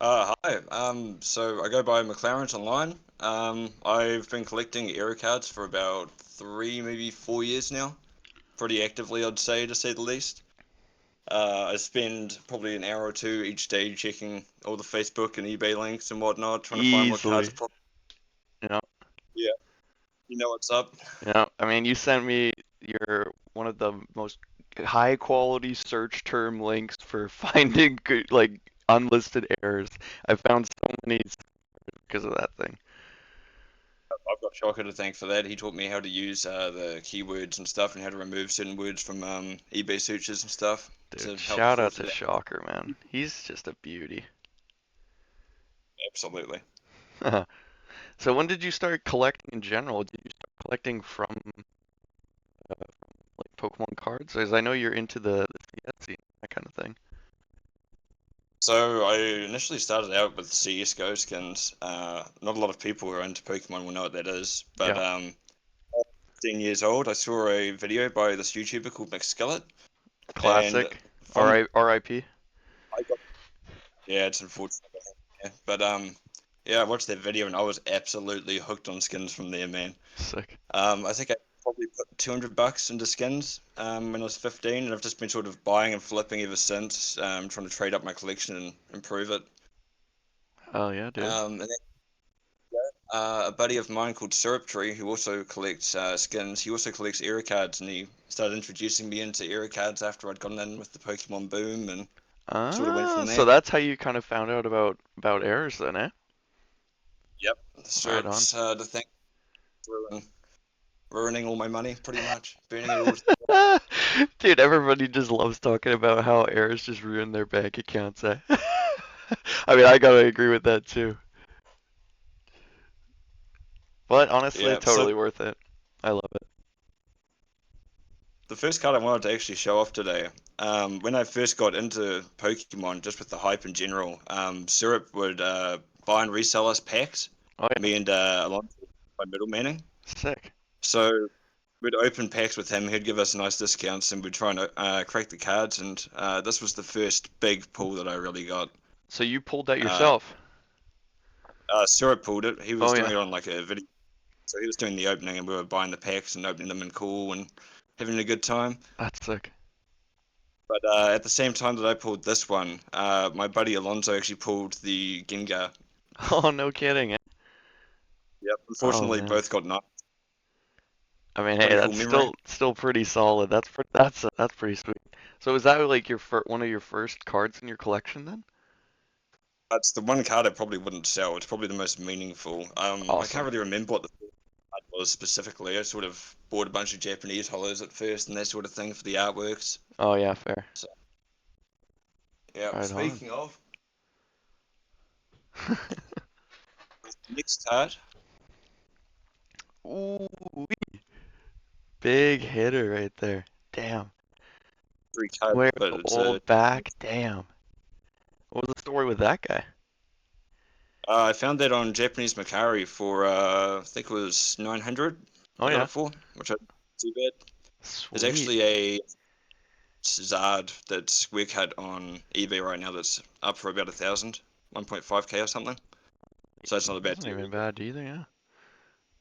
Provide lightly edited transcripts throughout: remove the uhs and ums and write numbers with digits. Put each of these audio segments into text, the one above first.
Hi. So I go by Mclarent online. I've been collecting aero cards for about 3, maybe 4 years now. Pretty actively, I'd say the least. I spend probably an hour or two each day checking all the Facebook and eBay links and whatnot, trying to find what cards Easily. are probably. Yeah, Yeah, you know what's up. yeah. I mean, you sent me your one of the most high quality search term links for finding good, like unlisted errors. I found so many because of that thing. I've got Shocker to thank for that. He taught me how to use the keywords and stuff and how to remove certain words from eBay searches and stuff Dude, to help shout out filter to that. Shocker, man. He's just a beauty. Absolutely. So when did you start collecting in general? Did you start collecting from like Pokemon cards? As I know you're into the CS scene, that kind of thing. So I initially started out with CS:GO skins. Not a lot of people who are into Pokemon will know what that is, but Yeah, 15 years old, I saw a video by this YouTuber called Mcskillet, and classic. from R.I.P. I got yeah, it's unfortunate, yeah. But yeah, I watched that video and I was absolutely hooked on skins from there, man. Sick. I think I probably put $200 into skins when I was 15, and I've just been sort of buying and flipping ever since, trying to trade up my collection and improve it. Oh yeah, dude. And a buddy of mine called Syrup Tree, who also collects skins. He also collects era cards, and he started introducing me into era cards after I'd gotten in with the Pokemon boom, and sort of went Ah, from so there. that's how you kind of found out about errors then, eh? Yep, the Right on. Syrup's the thing, ruining all my money, pretty much, burning it all. Dude, everybody just loves talking about how errors just ruin their bank accounts, eh? I mean, I gotta agree with that too. But honestly, Yeah, so totally worth it. I love it. the first card I wanted to actually show off today, when I first got into Pokemon, just with the hype in general, Syrup would buy and resell us packs, Oh yeah, me and Alonso by middlemaning. sick. So we'd open packs with him. He'd give us nice discounts, and we'd try and crack the cards. And this was the first big pull that I really got. So you pulled that Uh, yourself? Syrup pulled it. He Oh was doing yeah, it on like a video, so he was doing the opening, and we were buying the packs and opening them and cool and having a good time. that's sick. But at the same time that I pulled this one, my buddy Alonso actually pulled the Gengar. Oh, no kidding, eh? Yep. Oh Unfortunately, man. both got knocked. I mean, hey, Pretty cool that's memory. still pretty solid. That's pretty sweet. So is that like your one of your first cards in your collection then? That's the one card I probably wouldn't sell. It's probably the most meaningful. I can't Awesome. really remember what the card was specifically. I sort of bought a bunch of Japanese hollows at first and that sort of thing for the artworks. Oh yeah, fair. So yeah. Right on. Speaking of, next card, Ooh, big hitter right there. Damn. three cards, Way but it's a. old back. Damn. What was the story with that guy? I found that on Japanese Macari for I think it was 900. Oh I got yeah. it for, which I too bad. There's Sweet. actually a Zard that's we're cut on eBay right now that's up for about 1,000, 1.5K or something. So it's not a That bad wasn't deal even either. bad either, yeah.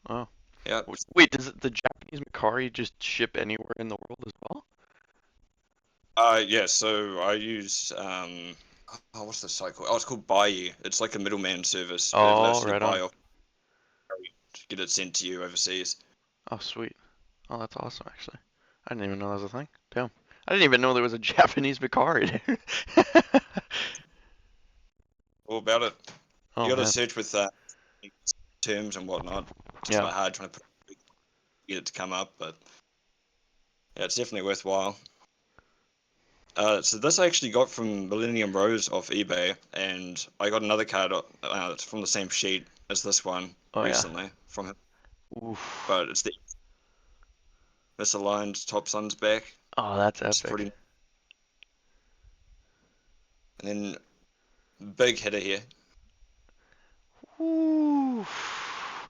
Oh. Yeah. Wait, does the Japanese Macari just ship anywhere in the world as well? Yeah. So I use oh, what's the site called? Oh, it's called Buy. It's like a middleman service, but it Oh, allows you to right buy on. off to get it sent to you overseas. Oh, sweet. Oh, that's awesome, actually. I didn't even know that was a thing. Damn. I didn't even know there was a Japanese Macari, dude. All about it. You Oh, got to man. search with terms and whatnot. It's Yeah. quite hard trying to get it to come up, but yeah, it's definitely worthwhile. So this I actually got from Millennium Rose off eBay, and I got another card it's from the same sheet as this one Oh, yeah. recently from him, Oof. but it's the misaligned top sun's back, Oh, that's which is epic. pretty. And then big hitter here. Oof.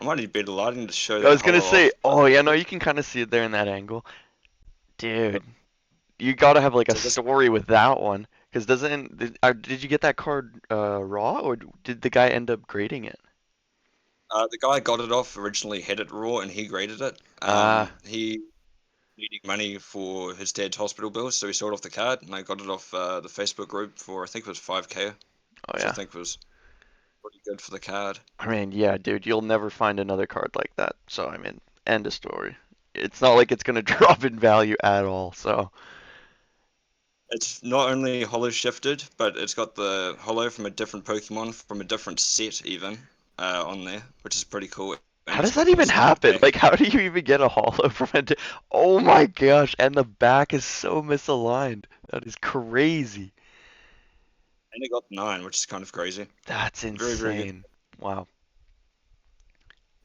I might need better lighting to show I that was gonna hollow say, off, but oh, yeah, no, you can kind of see it there in that angle. yeah. Dude, you gotta have like a So this story with that one. Because did you get that card raw, or did the guy end up grading it? The guy got it off originally had it raw, and he graded it. Ah, He needing money for his dad's hospital bills, so he sold off the card, and I got it off the Facebook group for I think it was 5K, oh which I yeah. think was pretty good for the card. I mean, yeah, dude, you'll never find another card like that. So I mean, end of story. It's not like it's gonna drop in value at all. So It's not only holo shifted, but it's got the holo from a different Pokemon from a different set even on there, which is pretty cool. And how it's does that got the even sealed happen? back, Like, how do you even get a holo from it? Oh my gosh! And the back is so misaligned. That is crazy. and it got 9, which is kind of crazy. That's Very, very good. insane. Wow.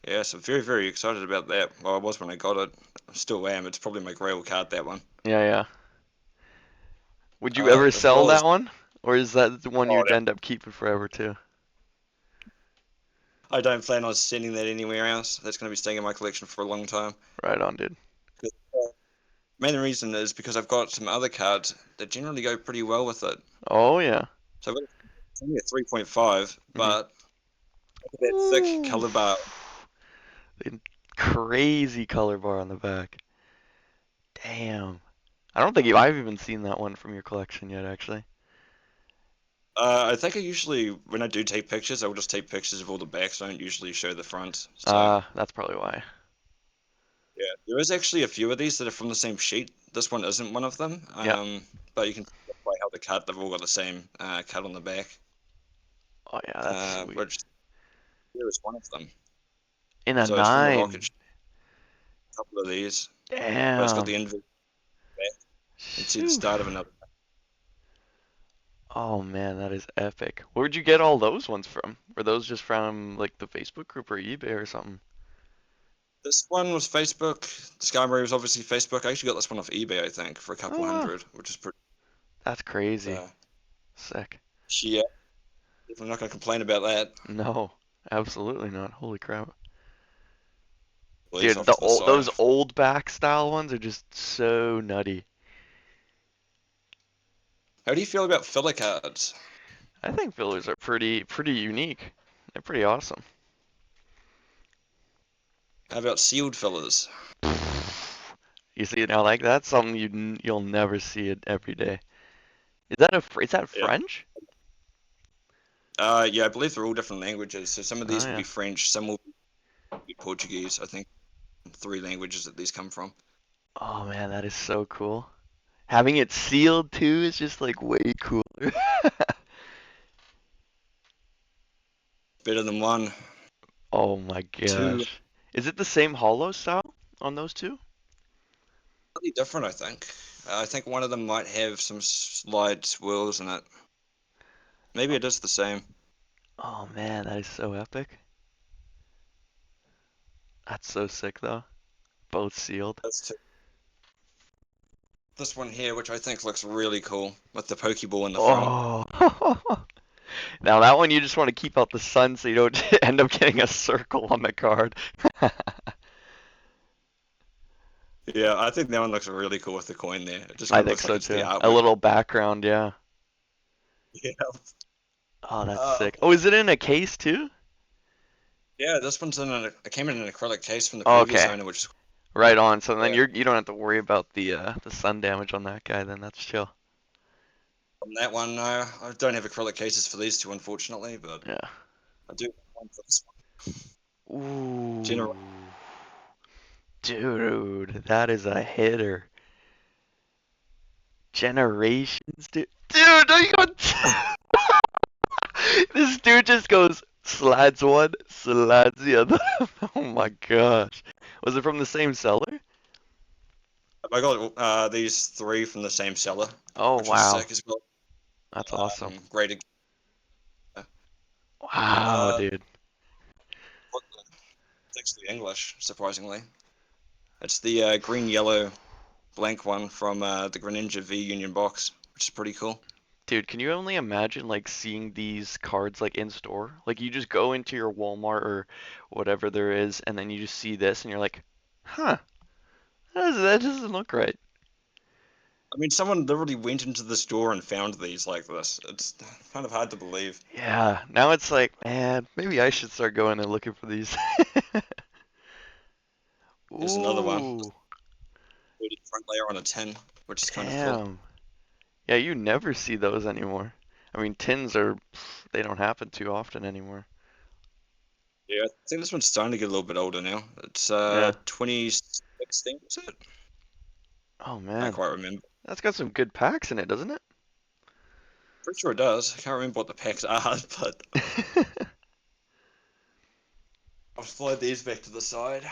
Yeah, so very, very excited about that. Well, I was when I got it. I still am. It's probably my grail card, that one. Yeah, yeah. Would you ever As sell well as, that one? Or is that the one oh, you'd end up keeping forever too? I don't plan on sending that anywhere else. That's going to be staying in my collection for a long time. Right on, dude. Main reason is because I've got some other cards that generally go pretty well with it. Oh yeah. So it's only a 3.5, Hmm. but look at that thick Ooh. color bar. The crazy color bar on the back. Damn. I don't think I've even seen that one from your collection yet, actually. I think I usually, when I do take pictures, I will just take pictures of all the backs. I don't usually show the front. So That's probably why. yeah, there is actually a few of these that are from the same sheet. This one isn't one of them. Yeah. But you can tell by how the cut, they've all got the same cut on the back. Oh yeah, that's sweet. Which here is one of them. In a So it's from the rocket, nine. ship, a couple of these, but it's got the Damn. inverted back. You can see the Shoo. start of another. Oh man, that is epic. Where'd you get all those ones from? Were those just from like the Facebook group or eBay or something? This one was Facebook. The Skyrim was obviously Facebook. I actually got this one off eBay, I think, for a couple Oh wow. hundred, which is pretty. That's crazy. Uh, Sick. yeah, I'm not gonna complain about that. No, absolutely not. Holy crap. Leaves Dude, off to the side. those old back style ones are just so nutty. How do you feel about filler cards? I think fillers are pretty unique. They're pretty awesome. How about sealed fillers? You see now, like that's something you'll never see it every day. Is that Yeah. French? Yeah, I believe they're all different languages. So some of Oh these will yeah. be French, some will be Portuguese. I think 3 languages that these come from. Oh man, that is so cool. Having it sealed too is just like way cooler. Better than one, Oh my two, gosh. Is it the same hollow style on those two? slightly different. I think one of them might have some slight swirls in it. Maybe it is the same. Oh man, that is so epic. That's so sick though. Both sealed. That's this one here, which I think looks really cool with the Pokeball in the front. Oh. Now that one you just want to keep out the sun so you don't end up getting a circle on the card. Yeah, I think that one looks really cool with the coin there. It just I kind of think looks like so it's the too. A artwork. little background, yeah. Yeah. Oh, that's Uh, sick. Oh, is it in a case too? yeah, this one's in an. It came in an acrylic case from the Oh, previous okay. owner, which is Right on. So then yeah. you don't have to worry about the sun damage on that guy then. That's chill. On that one, no, I don't have acrylic cases for these two, unfortunately, but Yeah. I do have one for this one. Ooh. General, Dude, that is a hitter. Generations, dude. Dude, no, you got this dude just goes slides one, slides the other. Oh my gosh. Was it from the same seller? I got these 3 from the same seller, Oh which was wow. sick as well. That's awesome. Great. Wow, Uh, dude. it's actually English, surprisingly. It's the green yellow blank one from the Greninja V Union box, which is pretty cool. Dude, can you only imagine like seeing these cards like in store? Like you just go into your Walmart or whatever there is, and then you just see this, and you're like, huh, that doesn't look right. I mean, someone literally went into the store and found these like this. It's kind of hard to believe. Yeah, now it's like, man, maybe I should start going and looking for these. Here's another one. Ooh, Included front layer on a tin, which is kind of cool. damn. Yeah, you never see those anymore. I mean, tins are, they don't happen too often anymore. Yeah, I think this one's starting to get a little bit older now. It's Yeah. 2016, is it? Oh Can't man, quite remember. that's got some good packs in it, doesn't it? Pretty sure it does. I can't remember what the packs are, but I'll slide these back to the side.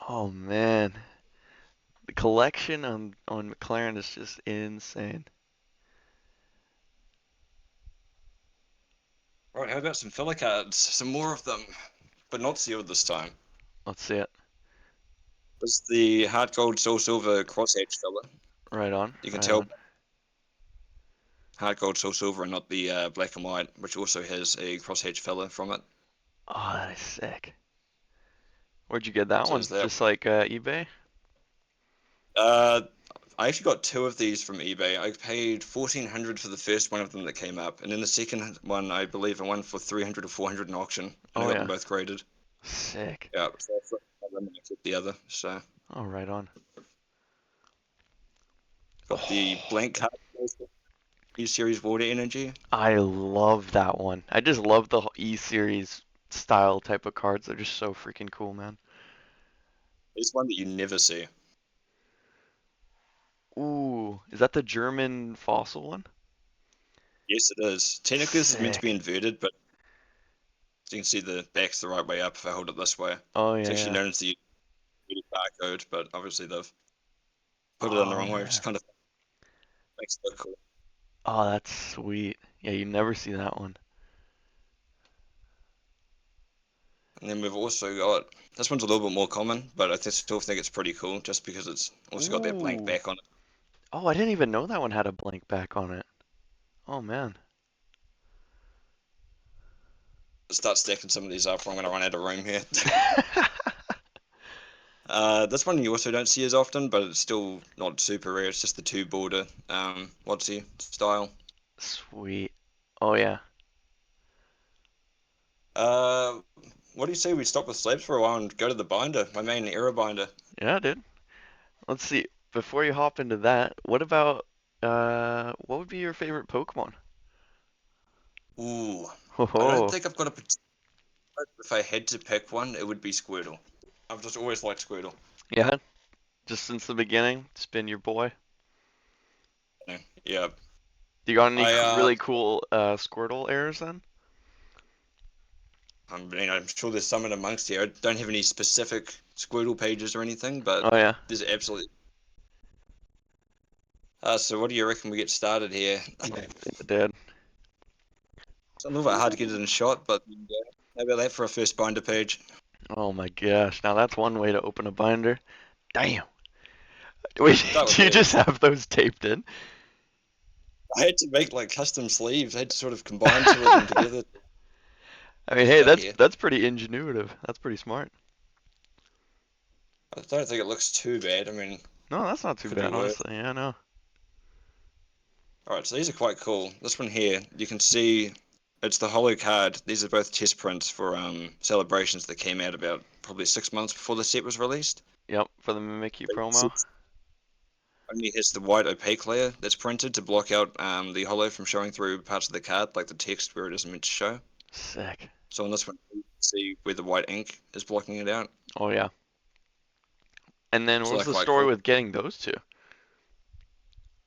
Oh man, the collection on Mclarent is just insane. Right, how about some filler cards? Some more of them, but not sealed this time. Let's see it. This is the Heart Gold Soul Silver crosshatch filler. Right on, You can right tell on. Heart Gold Soul Silver and not the black and white, which also has a crosshatch filler from it. Oh, that is sick. Where'd you get that So one? is that. Just like eBay? Uh, I actually got two of these from eBay. I paid 1,400 for the first one of them that came up, and then the second one, I believe, I won for 300 or 400 in auction, and I Oh got them yeah. both graded. Sick. Yeah, so I flipped one of them and I kept the other. So Oh, right on. got the Oh, blank card E series water energy. I love that one. I just love the E series style type of cards. They're just so freaking cool, man. It's one that you never see. Ooh, is that the German fossil one? Yes, it is. Technically, this is meant to be Sick. inverted, but as you can see, the back's the right way up if I hold it this way. Oh It's yeah, actually yeah. known as the inverted barcode, but obviously they've put it on the Oh wrong way, which man. kind of makes it look cool. Oh, that's sweet. Yeah, you never see that one. And then we've also got this one's a little bit more common, but still think it's pretty cool just because it's also got that blank Ooh. back on it. Oh, I didn't even know that one had a blank back on it. Oh man. Start stacking some of these up, or I'm going to run out of room here. This one you also don't see as often, but it's still not super rare. It's just the two border Watsy style. Sweet. Oh yeah. Uh, what do you say we stop with slabs for a while and go to the binder, my main era binder? Yeah, dude. Let's see. Before you hop into that, what about what would be your favorite Pokemon? Ooh, I don't Oh, think I've got a particular. If I had to pick one, it would be Squirtle. I've just always liked Squirtle. yeah, just since the beginning, it's been your boy. Yeah, You got any I really cool Squirtle errors then? I mean, I'm sure there's some in amongst here. I don't have any specific Squirtle pages or anything, but Oh yeah, there's absolutely. So what do you reckon we get started here? it did. It's a little bit hard to get it in shot, but how about that for a first binder page? Oh my gosh, now that's one way to open a binder. Damn. Wait, Start with do you just these. have those taped in? I had to make like custom sleeves. I had to sort of combine two of them together to I mean, get it hey, up that's here. that's pretty ingenuitive. That's pretty smart. I don't think it looks too bad. I mean, No, that's not too could be bad, worse. honestly. Yeah, no. All right, so these are quite cool. This one here, you can see it's the holo card. These are both test prints for celebrations that came out about probably 6 months before the set was released. Yep, for the Mickey But you can promo. see only has the white opaque layer that's printed to block out the holo from showing through parts of the card, like the text where it isn't meant to show. Sick. So on this one, you can see where the white ink is blocking it out. Oh yeah. And then what So was they're the quite story cool. with getting those two?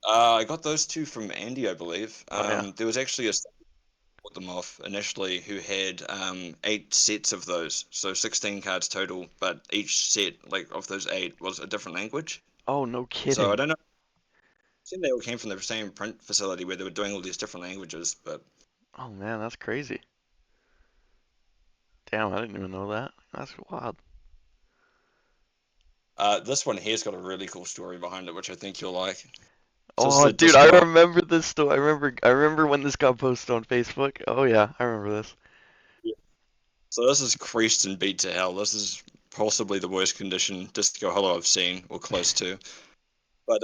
I got those two from Andy, I believe. Oh yeah. There was actually a bought them off initially who had 8 sets of those, so 16 cards total, but each set like of those 8 was a different language. Oh, no So I kidding. don't know. I think they all came from the same print facility where they were doing all these different languages, but Oh man, that's crazy. Damn, I didn't even know that. That's wild. this one here's got a really cool story behind it, which I think you'll like. So this is Oh, a dude, I discount. remember this story. I remember when this got posted on Facebook. Oh yeah, I remember this. So this is creased and beat to hell. This is possibly the worst condition disco hollow I've seen, or close to. But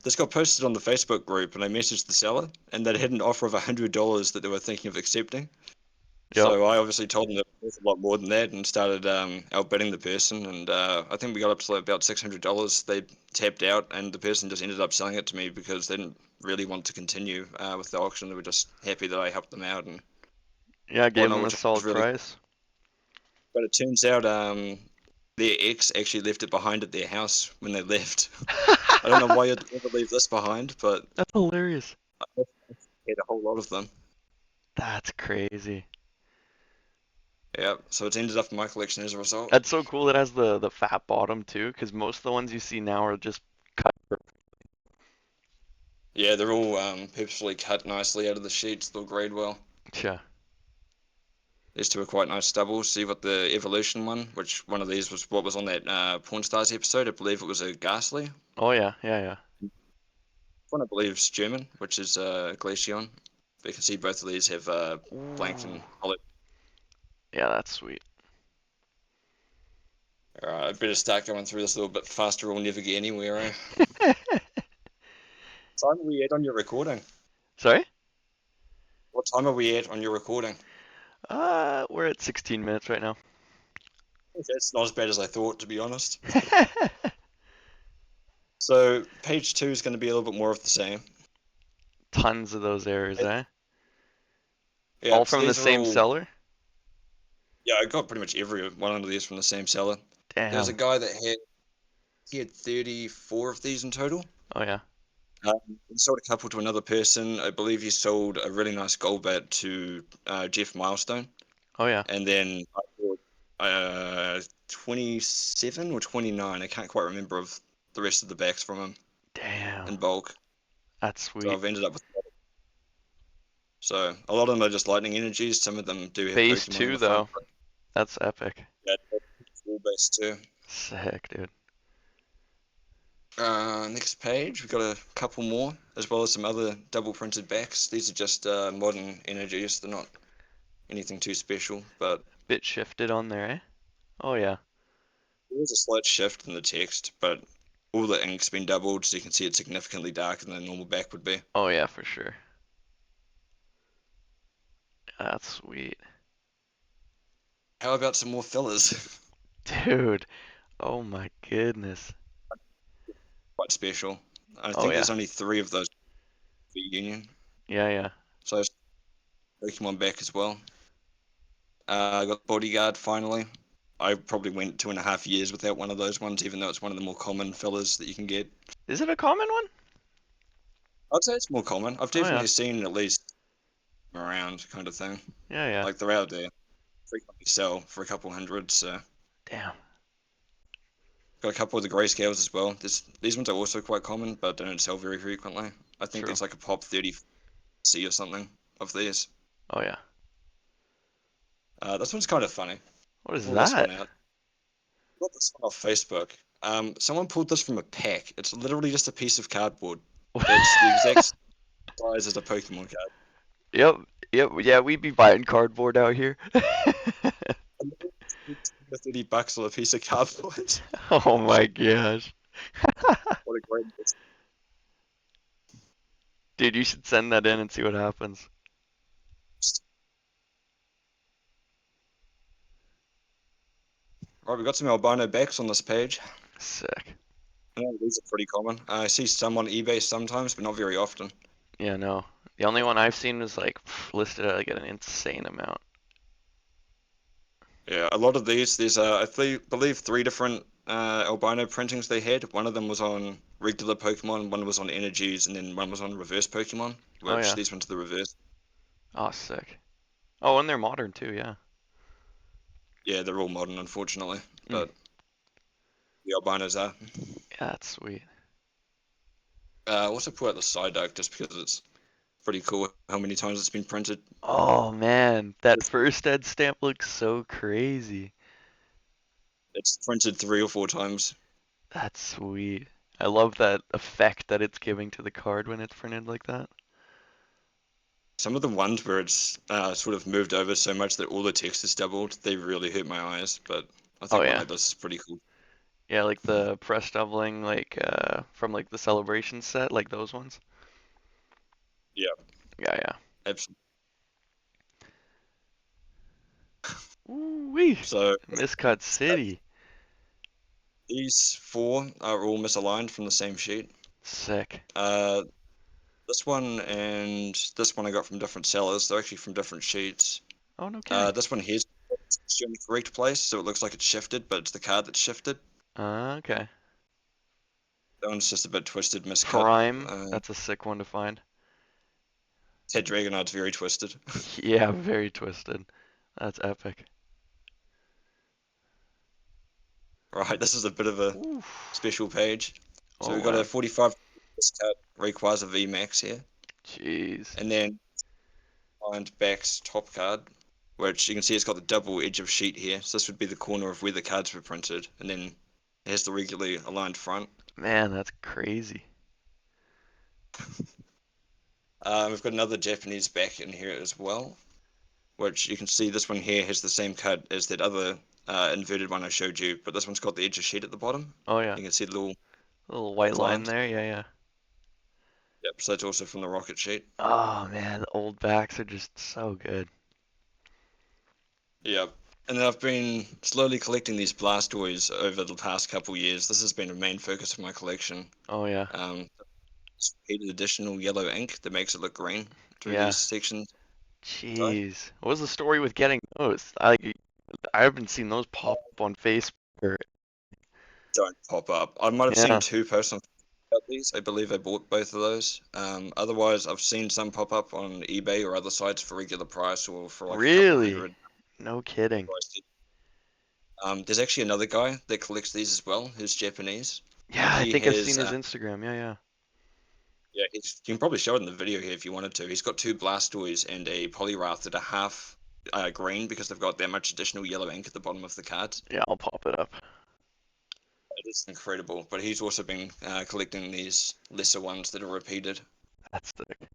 this got posted on the Facebook group, and I messaged the seller, and they had an offer of $100 that they were thinking of accepting. Yep. So I obviously told them that it was a lot more than that, and started outbidding the person. And I think we got up to like about $600. They tapped out, and the person just ended up selling it to me because they didn't really want to continue with the auction. They were just happy that I helped them out and Yeah, gave whatnot, them a which was solid really cool. price. But it turns out their ex actually left it behind at their house when they left. I don't know why you'd ever leave this behind, but That's hilarious. I had a whole lot of them. That's crazy. Yeah, so it's ended up in my collection as a result. That's so cool. It has the fat bottom too, because most of the ones you see now are just cut. Yeah, they're all purposefully cut nicely out of the sheets. They'll grade well. Yeah. These two are quite nice doubles. So you've got the Evolution one, which one of these was what was on that Porn Stars episode. I believe it was a Ghastly. Oh yeah, yeah, One I believe is German, which is Glaceon. You can see both of these have yeah. blanked Ooh. and hollow. Yeah, that's sweet. Alright, I better start going through this a little bit faster or we'll never get anywhere, eh? What time are we at on your recording? Sorry? What time are we at on your recording? We're at 16 minutes right now. That's not as bad as I thought, to be honest. So page two is going to be a little bit more of the same. Tons of those errors, eh? Yeah, All so from the these are same all. seller? Yeah, I got pretty much every one of these from the same seller. There was a Damn. guy that he had 34 of these in total. Oh yeah. He sold a couple to another person. I believe he sold a really nice gold bat to Jeff Milestone, Oh yeah. and then I bought 27 or 29. I can't quite remember of the rest of the backs from him Damn. in bulk. That's So sweet. I've ended up with. So a lot of them are just lightning energies. Some of them do have Phase Pokemon on two the front. though. That's epic. Yeah, full base too. Sick, dude. Next page, we've got a couple more, as well as some other double printed backs. These are just modern energies. They're not anything too special, but Bit shifted on there, eh? Oh yeah. there is a slight shift in the text, but all the ink's been doubled, so you can see it's significantly darker than a normal back would be. Oh yeah, for sure. That's sweet. How about some more fillers? Dude. Oh my goodness. Quite special. I Oh think there's yeah. only three of those for Union, Yeah, yeah. so it's Pokemon back as well. I got Bodyguard finally. I probably went 2.5 years without one of those ones, even though it's one of the more common fillers that you can get. Is it a common one? I'd say it's more common. I've Oh yeah. definitely seen at least around kind of thing. Yeah, yeah. Like they're out there, frequently sell for a couple hundred. So Damn. got a couple of the grayscales as well. These ones are also quite common, but they don't sell very frequently. I think True. there's like a pop 30C or something of these. Oh yeah. This one's kind of funny. What is Pull this one that? out. Got this one off Facebook. Someone pulled this from a pack. It's literally just a piece of cardboard. It's the exact size as a Pokemon card. Yep. Yep. Yeah, we be buying cardboard out here. And $30 on a piece of cardboard. Oh my gosh. What a great investment. Dude, you should send that in and see what happens. Right, we've got some albino backs on this page. Sick. Yeah, these are pretty common. I see some on eBay sometimes, but not very often. Yeah, no. The only one I've seen was like listed at like an insane amount. Yeah, a lot of these, there's believe three different albino printings they had. One of them was on regular Pokemon, one was on energies, and then one was on reverse Pokemon, Oh which yeah. these ones are the reverse. Oh, sick. Oh, and they're modern too, yeah. Yeah, they're all modern, unfortunately, Mm. but the albinos are. Yeah, that's sweet. Also put out the Psyduck just because it's pretty cool how many times it's been printed. Oh man, that first ed stamp looks so crazy. It's printed 3 or 4 times. That's sweet. I love that effect that it's giving to the card when it's printed like that. Some of the ones where it's sort of moved over so much that all the text is doubled, they really hurt my eyes, but I Oh think one yeah. like this is pretty cool. Yeah, like the press doubling, like from like the celebration set, like those ones. Yeah, Yeah, yeah. absolutely. Ooh-wee. So Miscut City. these four are all misaligned from the same sheet. Sick. Uh, this one and this one I got from different sellers. They're actually from different sheets. Oh, no kidding. This one here's in the correct place, so it looks like it's shifted, but it's the card that's shifted. Okay. That one's just a bit twisted, miscut. Prime. Uh, That's a sick one to find. Ted Dragonard's very twisted. Yeah, very twisted. That's epic. Right, this is a bit of a Oof. special page. So Oh, we've got a wow. 45 miscut Rayquaza VMAX here, Jeez. and then behind back's top card, which you can see it's got the double edge of sheet here. So this would be the corner of where the cards were printed, and then it has the regularly aligned front. Man, that's crazy. We've got another Japanese back in here as well, which you can see this one here has the same cut as that other inverted one I showed you, but this one's got the edge of sheet at the bottom. Oh, yeah. You can see the little Little white black line lines. there. Yeah, yeah. Yep, so that's also from the rocket sheet. Oh, man. The old backs are just so good. Yep. And then I've been slowly collecting these Blastoise over the past couple years. This has been a main focus of my collection. Oh, yeah. It's repeated additional yellow ink that makes it look green through Yeah. these sections. So Jeez. What was the story with getting those? I haven't seen those pop up on Facebook. don't pop up. I might have seen Yeah. two posts on about these. I believe I bought both of those. Otherwise, I've seen some pop up on eBay or other sites for regular price or for like a couple Really? hundred. No kidding. There's actually another guy that collects these as well, who's Japanese. Yeah, I He think I've seen has, his Instagram. Yeah, yeah. yeah, you can probably show it in the video here if you wanted to. He's got two Blastoise and a Poliwrath that are half green because they've got that much additional yellow ink at the bottom of the cards. Yeah, I'll pop it up. It is incredible, but he's also been collecting these lesser ones that are repeated. That's sick.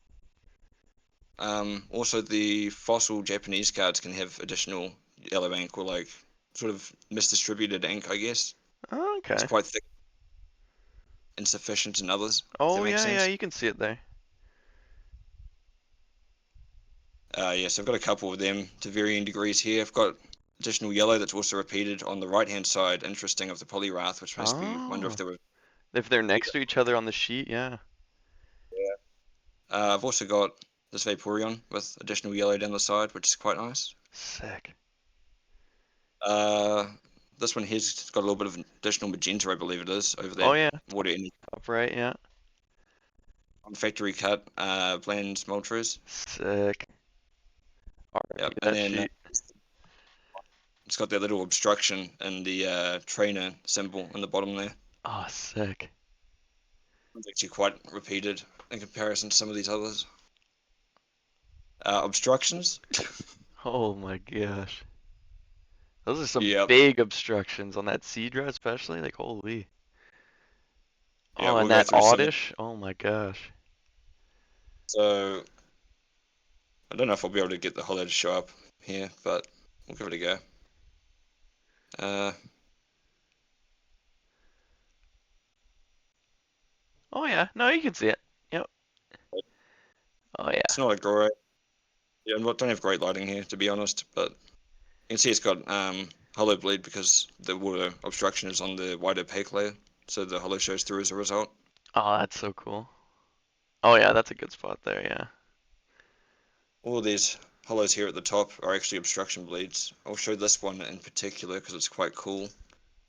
Also, the fossil Japanese cards can have additional yellow ink or like sort of misdistributed ink, I guess. It's Okay. quite thick, insufficient in others, if that Oh, makes yeah, yeah, sense. you can see it there. Yeah, so I've got a couple of them to varying degrees here. I've got additional yellow that's also repeated on the right hand side, interesting, of the Poliwrath, which makes me wonder if Oh. they were. If they're next to each other on the sheet, yeah. I've also got this Vaporeon with additional yellow down the side, which is quite nice. Sick. Uh, this one here's got a little bit of additional magenta, I believe it is, over Oh, that yeah. water energy Top right, yeah. on factory cut, blend Moltres. Sick. Yep, Alright, and that then sheet. it's got that little obstruction in the trainer symbol in the bottom there. Oh, sick. It's actually quite repeated in comparison to some of these others. Obstructions. Oh my gosh. Those are some Yep. big obstructions on that Seadra especially. Like, holy. Yeah, Oh, we'll and go that through some. Oddish. Oh my gosh. So I don't know if I'll be able to get the holo to show up here, but we'll give it a go. Uh, Oh yeah. No, you can see it. Yep. Oh it's yeah. not a great. Yeah, I don't have great lighting here, to be honest, but you can see it's got holo bleed because the water obstruction is on the wide opaque layer, so the holo shows through as a result. Oh, that's so cool. Oh yeah, that's a good spot there, yeah. All of these holos here at the top are actually obstruction bleeds. I'll show this one in particular because it's quite cool.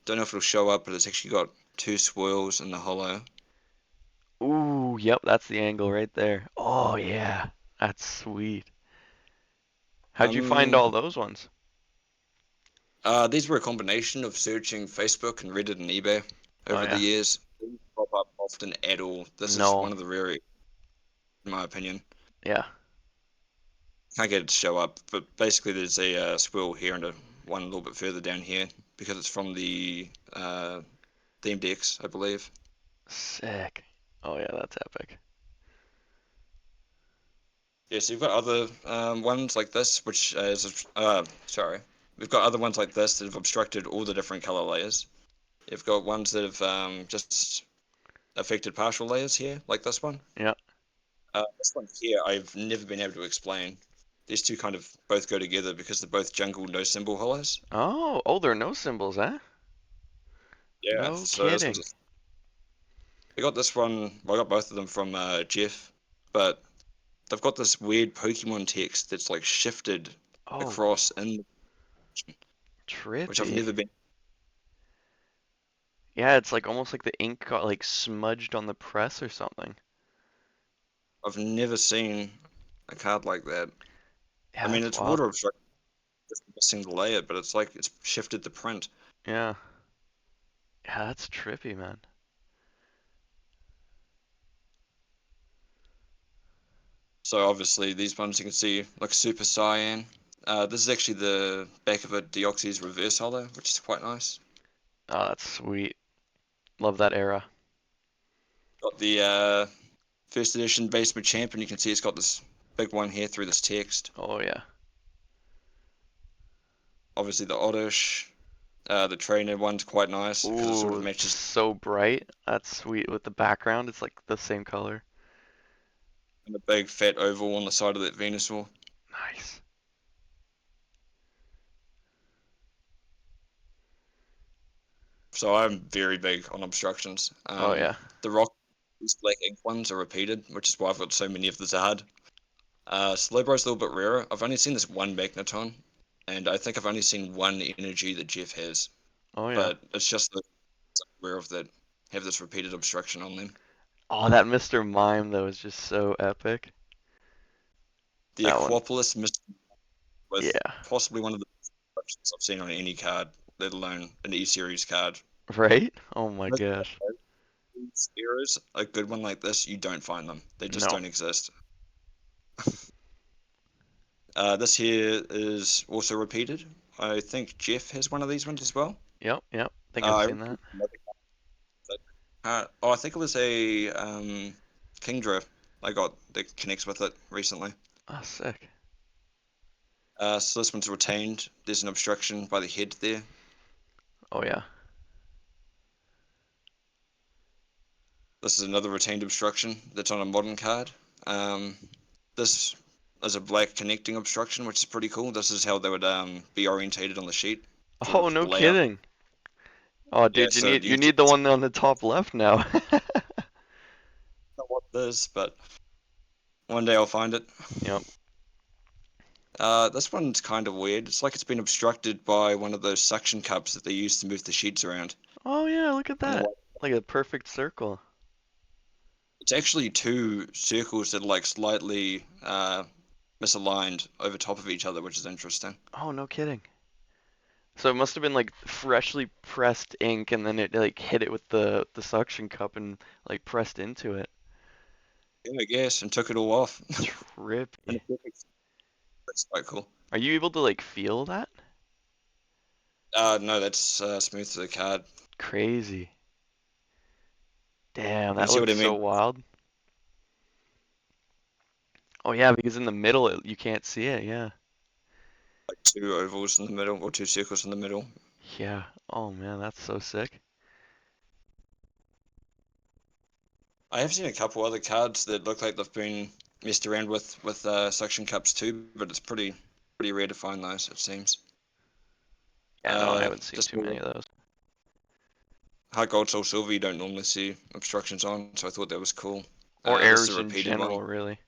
Don't know if it'll show up, but it's actually got two swirls in the holo. Ooh, yep, that's the angle right there. Oh yeah. That's sweet. How'd you find Um, all those ones? these were a combination of searching Facebook and Reddit and eBay Oh over the yeah. years. They didn't pop up often at all. This is one No. of the rare, in my opinion. Yeah. Can't get it to show up, but basically there's a swirl here and one a little bit further down here because it's from the theme decks, I believe. Sick. Oh yeah, that's epic. Yeah, so you've got other ones like this, which is sorry. we've got other ones like this that have obstructed all the different color layers. You've got ones that have just affected partial layers here, like this one. Yeah. This one here, I've never been able to explain. These two kind of both go together because they're both jungle no symbol hollows. Oh, there are no symbols, eh? Yeah, No so this kidding. one's. I got this one. Well, I got both of them from Jeff, but they've got this weird Pokemon text that's like shifted Oh, across in, which I've trippy. never been. Yeah, it's like almost like the ink got like smudged on the press or something. I've never seen a card like that. I Yeah, mean, that's it's wild. water obstruction, just missing the layer, but it's like it's shifted the print. Yeah. Yeah, that's trippy, man. So obviously these ones you can see like super cyan. This is actually the back of a Deoxys reverse hollow, which is quite nice. Oh, that's sweet. Love that era. Got the first edition basement champ, and you can see it's got this big one here through this text. Oh yeah. Obviously the Oddish, the trainer one's quite nice because it sort of Ooh, matches so bright. That's sweet with the background. It's like the same color. the big fat oval on the side of that Venusaur. Nice. So I'm very big on obstructions. Oh yeah. The rock, these black ink ones are repeated, which is why I've got so many of the Zard. Slowbro's a little bit rarer. I've only seen this one Magneton, and I think I've only seen one energy that Jeff has. Oh yeah. But it's just the rare of that have this repeated obstruction on them. Oh, that Mr. Mime though is just so epic. The That one. Aquapolis missed with Yeah. possibly one of the best obstructions I've seen on any card, let alone an E Series card. Right? Oh my Most gosh. errors, a good one like this, you don't find them. They just No. don't exist. This here is also repeated. I think Jeff has one of these ones as well. Yep, yep. Think I've I seen reckon that. another oh, I think it was a Kingdra I got that connects with it recently. Oh, sick. So this one's retained. There's an obstruction by the head there. Oh yeah. This is another retained obstruction that's on a modern card. Um, this is a black connecting obstruction, which is pretty cool. This is how they would be orientated on the sheet, sort Oh, of no the layout. kidding. Oh, Yeah, dude, you so need you you can need the one on the top left now. know what this, but one day I'll find it. Yep. This one's kind of weird. It's like it's been obstructed by one of those suction cups that they use to move the sheets around. Oh yeah, look at On the that. way. Like a perfect circle. It's actually two circles that are like slightly misaligned over top of each other, which is interesting. Oh, no kidding. So it must have been like freshly pressed ink and then it like hit it with the suction cup and like pressed into it. Yeah, I guess, and took it all off. And Trippy. a perfect. That's quite cool. Are you able to like feel that? No, that's smooth to the card. Crazy. Damn, You that see what looks I so mean? wild. Oh yeah, because in the middle you can't see it. Yeah. Like two ovals in the middle, or two circles in the middle. Yeah. Oh man, that's so sick. I have seen a couple other cards that look like they've been messed around with suction cups too, but it's pretty rare to find those. It seems. Yeah, no, I haven't seen Just too many of those. Hard Gold Soul Silver, you don't normally see obstructions on, so I thought that was cool. Or This is a errors in repeated one. general, really.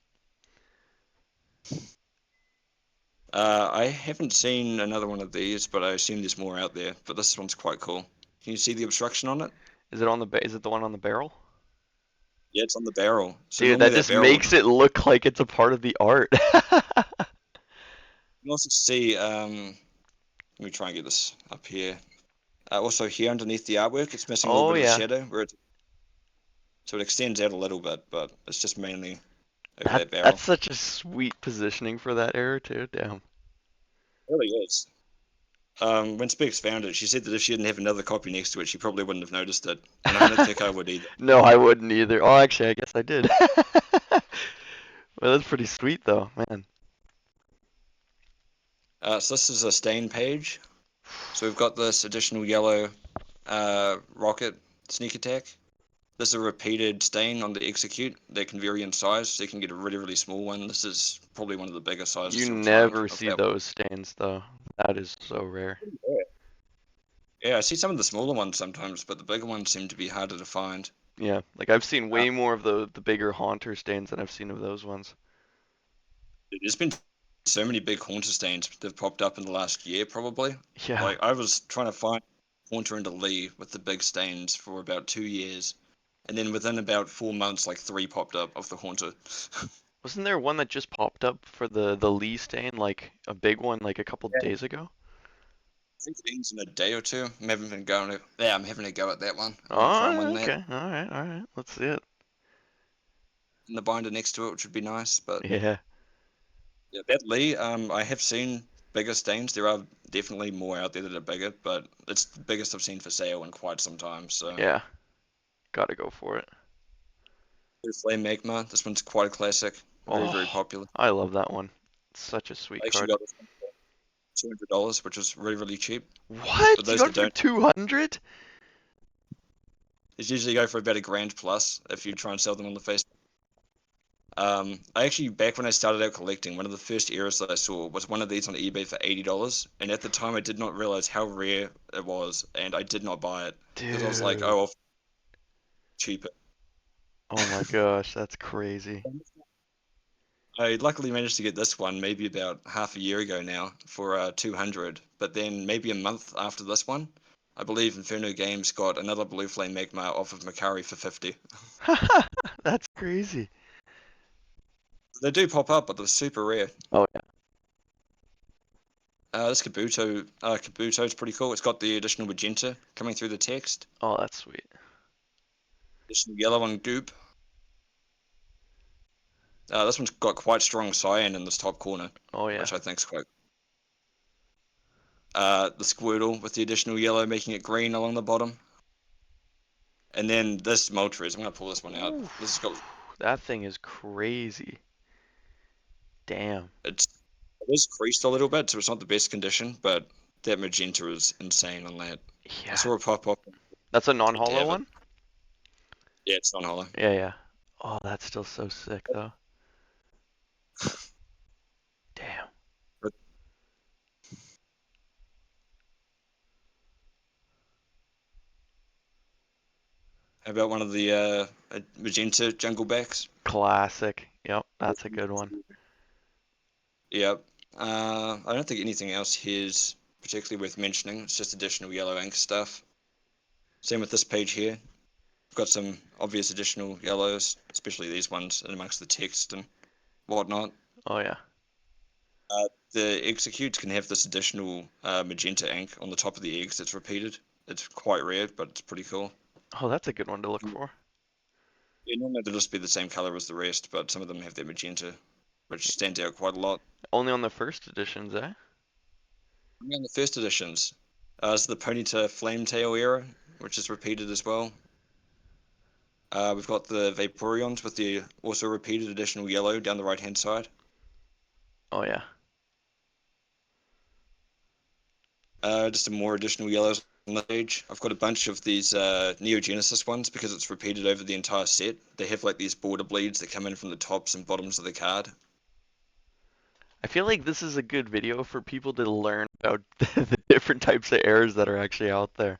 I haven't seen another one of these, but I assume there's more out there. But this one's quite cool. Can you see the obstruction on it? Is it on the is it the one on the barrel? Yeah, it's on the barrel. So Dude, normally that that just barrel would. makes it look like it's a part of the art. You can also see. Let me try and get this up here. Also here underneath the artwork, it's missing a little Oh bit of the yeah. shadow, so it extends out a little bit, but it's just mainly over That that barrel. that's such a sweet positioning for that error too. Damn. It really is. When Specs found it, she said that if she didn't have another copy next to it, she probably wouldn't have noticed it, and I don't think I would either. No, I wouldn't either. Oh, actually, I guess I did. Well, that's pretty sweet though, man. So this is a stain page. So we've got this additional yellow rocket sneak attack. This is a repeated stain on the execute that can vary in size, so you can get a really, really small one. This is probably one of the bigger You sizes you'll find never of see that. those stains though. That is so rare. Yeah. Yeah, I see some of the smaller ones sometimes, but the bigger ones seem to be harder to find. Yeah, like I've seen Uh, way more of the bigger haunter stains than I've seen of those ones. there's been so many big haunter stains that have popped up in the last year, probably. Yeah. Like, I was trying to find haunter into Lee with the big stains for about 2 years, and then within about 4 months, like three popped up of the haunter. Wasn't there one that just popped up for the Lee stain, like a big one, like a couple Yeah. days ago? I think it ends in a day or two. I'm having a go at that one. I'm gonna try and Oh, win that. okay. All right. Let's see it. And the binder next to it, which would be nice. But Yeah, yeah, that Lee, I have seen bigger stains. There are definitely more out there that are bigger, but it's the biggest I've seen for sale in quite some time. So yeah. Gotta go for it. the Flame Magma, this one's quite a classic, very, very Oh, popular. I love that one. It's such a I sweet actually card. got this one for $200, which was really, really cheap. For What? You those got that it for don't, 200? it's usually go for about a grand plus if you try and sell them on the face. I actually, back when I started out collecting, one of the first errors that I saw was one of these on eBay for $80, and at the time I did not realize how rare it was, and I did not buy it because I was like, Dude. oh, I'll cheap it. Oh my gosh, that's crazy. I luckily managed to get this one maybe about half a year ago now for 200, but then maybe a month after this one, I believe Inferno Games got another Blue Flame Magma off of Mclarent for 50. That's crazy. They do pop up, but they're super rare. Oh yeah. This Kabuto is pretty cool. It's got the additional magenta coming through the text. Oh, that's sweet. Additional yellow on Goop. This one's got quite strong cyan in this top corner, Oh yeah. which I think is quite. The Squirtle with the additional yellow making it green along the bottom. And then this Moltres, I'm going to pull this one out. Ooh, This has got. that thing is crazy. Damn. It is creased a little bit, so it's not the best condition, but that magenta is insane on that. I Yeah. saw it pop up. That's a Had to non-hollow have it. one? Yeah, it's not hollow. Yeah, yeah. Oh, that's still so sick though. Damn. But how about one of the magenta jungle backs? Classic. Yep, that's a good one. Yeah. I don't think anything else here is particularly worth mentioning. It's just additional yellow ink stuff. Same with this page here. We've got some obvious additional yellows, especially these ones in amongst the text and whatnot. Oh yeah. The executes can have this additional magenta ink on the top of the eggs that's repeated. It's quite rare, but it's pretty cool. Oh, that's a good one to look for. Yeah, normally they'll just be the same color as the rest, but some of them have their magenta, which stands out quite a lot. Only on the first editions, eh? And then the first editions, is the Ponyta Flametail era, which is repeated as well. We've got the Vaporeons with the also repeated additional yellow down the right hand side. Oh yeah. Just some more additional yellows on the page. I've got a bunch of these Neo Genesis ones because it's repeated over the entire set. They have like these border bleeds that come in from the tops and bottoms of the card. I feel like this is a good video for people to learn about the different types of errors that are actually out there.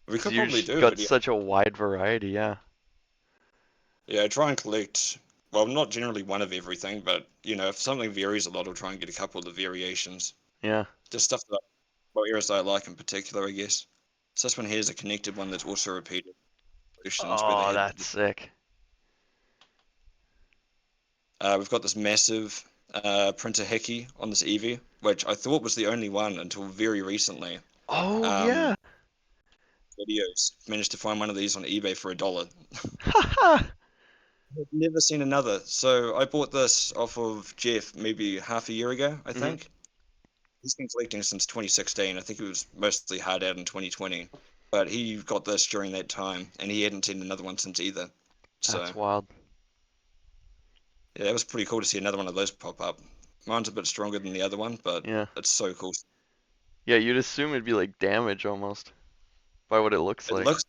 We Because could you've probably do a got video. such a wide variety, yeah. Yeah, I try and collect. Well, not generally one of everything, but if something varies a lot, I'll try and get a couple of the variations. Yeah. Just stuff that, well, errors that I like in particular, I guess. So this one here is a connected one that's also repeated. Solutions where they Oh, had. that's sick. We've got this massive printer hickey on this Eevee, which I thought was the only one until very recently. Oh, Um, yeah. Videos managed to find one of these on eBay for $1. Haha. I've never seen another. So I bought this off of Jeff maybe half a year ago, I hmm think. He's been collecting since 2016. I think it was mostly hard out in 2020. But he got this during that time, and he hadn't seen another one since either. So That's wild. yeah, that was pretty cool to see another one of those pop up. Mine's a bit stronger than the other one, but Yeah. it's so cool. Yeah, you'd assume it'd be like damage almost by what it looks It like. looks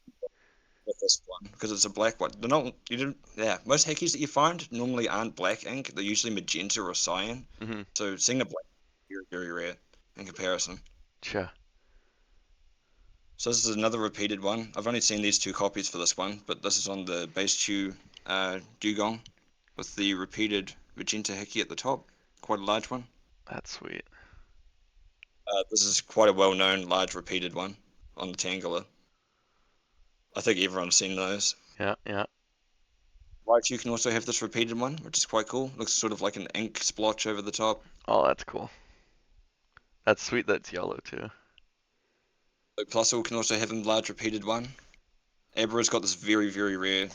with this one because it's a black one. They're not. You didn't. Yeah, most hackies that you find normally aren't black ink. They're usually magenta or cyan. Mm-hmm. So seeing a black is very very rare in comparison. Cha. So this is another repeated one. I've only seen these two copies for this one, but this is on the base two dugong with the repeated magenta hickey at the top. Quite a large one. That's sweet. This is quite a well-known large repeated one on the Tangela. I think everyone's seen those. Yeah, yeah. Right, you can also have this repeated one, which is quite cool. Looks sort of like an ink splotch over the top. Oh, that's cool. That's sweet that it's yellow too. Plusle can also have a large repeated one. Abra's got this very, very rare